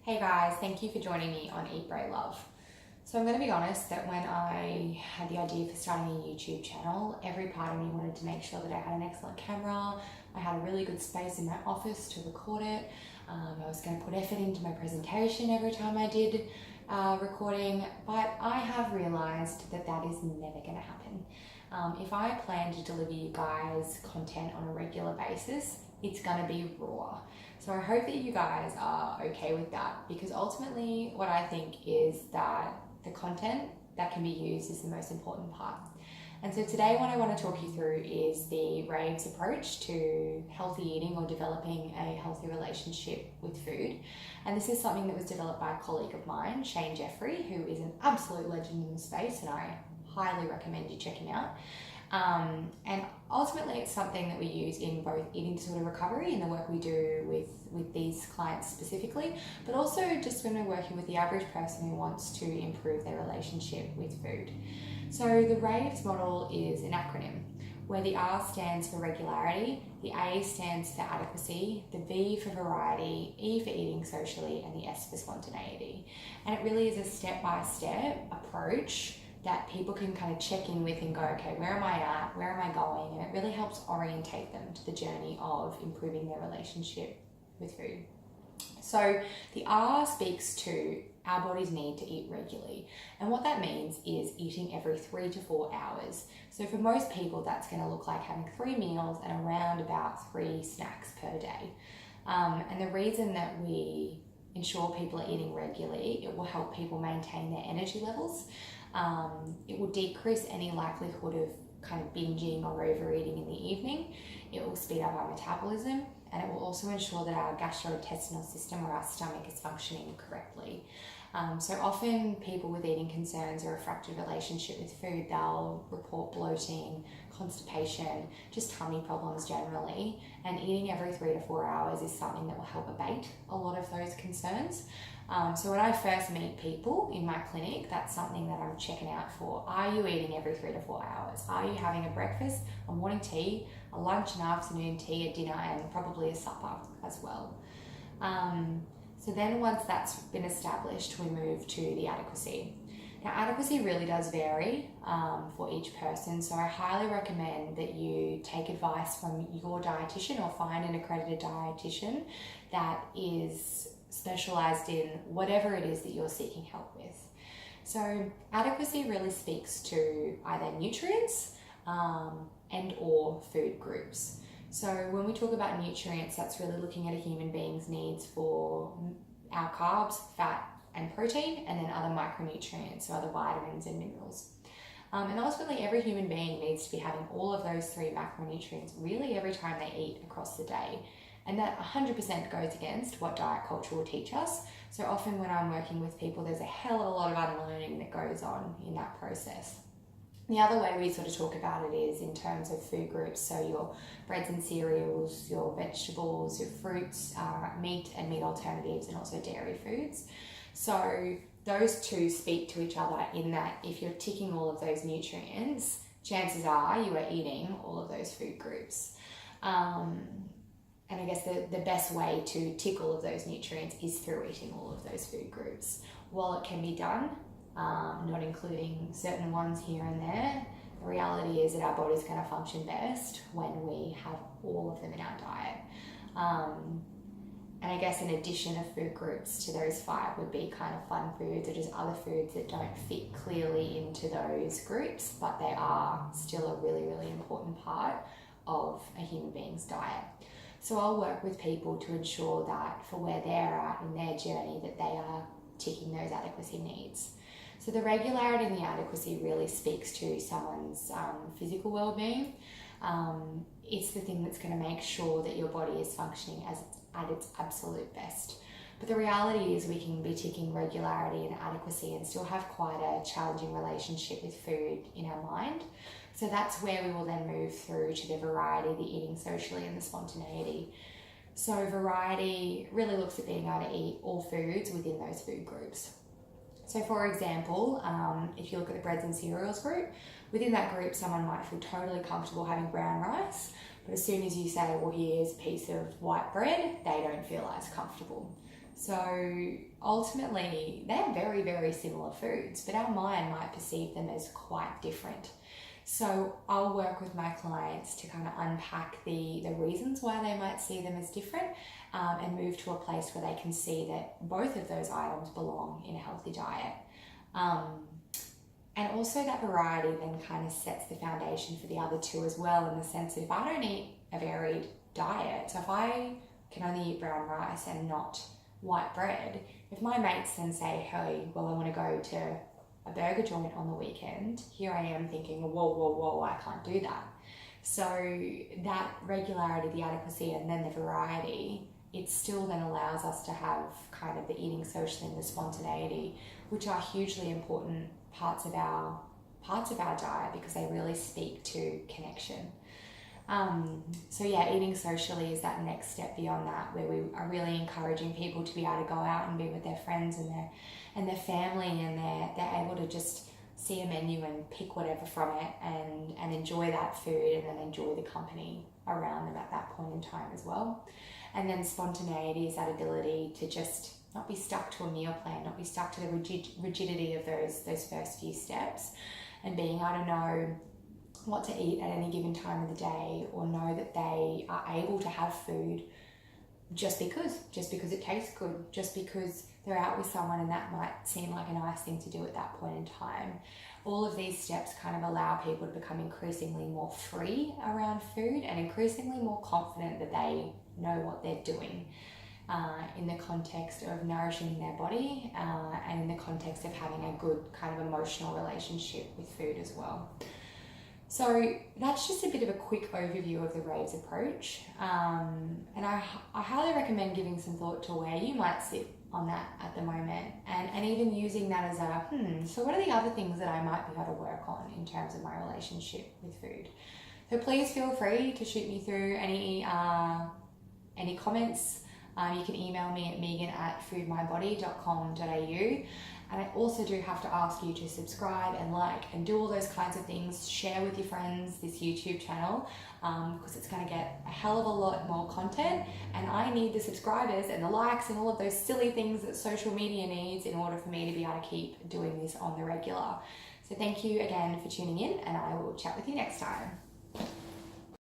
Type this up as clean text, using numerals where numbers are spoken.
Hey guys, thank you for joining me on Eat, Pray, Love. So I'm going to be honest that when I had the idea for starting a YouTube channel, every part of me wanted to make sure that I had an excellent camera, I had a really good space in my office to record it, I was going to put effort into my presentation every time I did recording, but I have realised that that is never going to happen. If I plan to deliver you guys content on a regular basis, it's going to be raw. So I hope that you guys are okay with that, because ultimately what I think is that the content that can be used is the most important part. And so today what I want to talk you through is the RAVES approach to healthy eating or developing a healthy relationship with food. And this is something that was developed by a colleague of mine, Shane Jeffrey, who is an absolute legend in the space, and I highly recommend you checking out. And ultimately it's something that we use in both eating disorder recovery and the work we do with these clients specifically, but also just when we're working with the average person who wants to improve their relationship with food. So the RAVES model is an acronym where the R stands for regularity, the A stands for adequacy, the V for variety, E for eating socially, and the S for spontaneity. And it really is a step-by-step approach that people can kind of check in with and go, okay, where am I at? Where am I going? And it really helps orientate them to the journey of improving their relationship with food. So the R speaks to our body's need to eat regularly. And what that means is eating every 3 to 4 hours. So for most people, that's going to look like having 3 meals and around about 3 snacks per day. And the reason that we ensure people are eating regularly, it will help people maintain their energy levels. It will decrease any likelihood of kind of binging or overeating in the evening. It will speed up our metabolism, and it will also ensure that our gastrointestinal system or our stomach is functioning correctly. So often people with eating concerns or a fractured relationship with food, they'll report bloating, constipation, just tummy problems generally, and eating every 3 to 4 hours is something that will help abate a lot of those concerns. So when I first meet people in my clinic, that's something that I'm checking out for. Are you eating every 3 to 4 hours? Are you having a breakfast, a morning tea, a lunch, an afternoon tea, a dinner, and probably a supper as well? So then once that's been established, we move to the adequacy. Now, adequacy really does vary for each person, so I highly recommend that you take advice from your dietitian or find an accredited dietitian that is specialized in whatever it is that you're seeking help with. So adequacy really speaks to either nutrients and or food groups. So when we talk about nutrients, that's really looking at a human being's needs for our carbs, fat, and protein, and then other micronutrients, so other vitamins and minerals. And ultimately, every human being needs to be having all of those 3 macronutrients really every time they eat across the day. And that 100% goes against what diet culture will teach us. So often when I'm working with people, there's a hell of a lot of unlearning that goes on in that process. The other way we sort of talk about it is in terms of food groups, so your breads and cereals, your vegetables, your fruits, meat and meat alternatives, and also dairy foods. So those two speak to each other in that if you're ticking all of those nutrients, chances are you are eating all of those food groups. And I guess the best way to tick all of those nutrients is through eating all of those food groups. While it can be done, not including certain ones here and there, the reality is that our body's going to function best when we have all of them in our diet. And I guess an addition of food groups to those 5 would be kind of fun foods or just other foods that don't fit clearly into those groups, but they are still a really, really important part of a human being's diet. So I'll work with people to ensure that for where they're at in their journey, that they are ticking those adequacy needs. So the regularity and the adequacy really speaks to someone's physical well-being. It's the thing that's going to make sure that your body is functioning at its absolute best. But the reality is we can be ticking regularity and adequacy and still have quite a challenging relationship with food in our mind. So that's where we will then move through to the variety, the eating socially, and the spontaneity. So variety really looks at being able to eat all foods within those food groups. So for example, if you look at the breads and cereals group, within that group someone might feel totally comfortable having brown rice, but as soon as you say, well, here's a piece of white bread, they don't feel as comfortable. So ultimately, they're very, very similar foods, but our mind might perceive them as quite different. So I'll work with my clients to kind of unpack the reasons why they might see them as different, and move to a place where they can see that both of those items belong in a healthy diet. And also that variety then kind of sets the foundation for the other two as well, in the sense that if I don't eat a varied diet, so if I can only eat brown rice and not white bread, if my mates then say, hey, well, I want to go to a burger joint on the weekend, here I am thinking, whoa, I can't do that. So that regularity, the adequacy, and then the variety, it still then allows us to have kind of the eating socially and the spontaneity, which are hugely important parts of our diet, because they really speak to connection. So yeah, eating socially is that next step beyond that, where we are really encouraging people to be able to go out and be with their friends and their family, and they're able to just see a menu and pick whatever from it and enjoy that food, and then enjoy the company around them at that point in time as well. And then spontaneity is that ability to just not be stuck to a meal plan, not be stuck to the rigidity of those first few steps, and being able to know what to eat at any given time of the day, or know that they are able to have food just because it tastes good, just because they're out with someone and that might seem like a nice thing to do at that point in time. All of these steps kind of allow people to become increasingly more free around food, and increasingly more confident that they know what they're doing, in the context of nourishing their body, and in the context of having a good kind of emotional relationship with food as well. So that's just a bit of a quick overview of the RAVES approach, and I highly recommend giving some thought to where you might sit on that at the moment, and even using that as a, so what are the other things that I might be able to work on in terms of my relationship with food? So please feel free to shoot me through any comments. You can email me at megan@foodmybody.com.au. And I also do have to ask you to subscribe and like and do all those kinds of things. Share with your friends this YouTube channel, because it's going to get a hell of a lot more content, and I need the subscribers and the likes and all of those silly things that social media needs in order for me to be able to keep doing this on the regular. So thank you again for tuning in, and I will chat with you next time.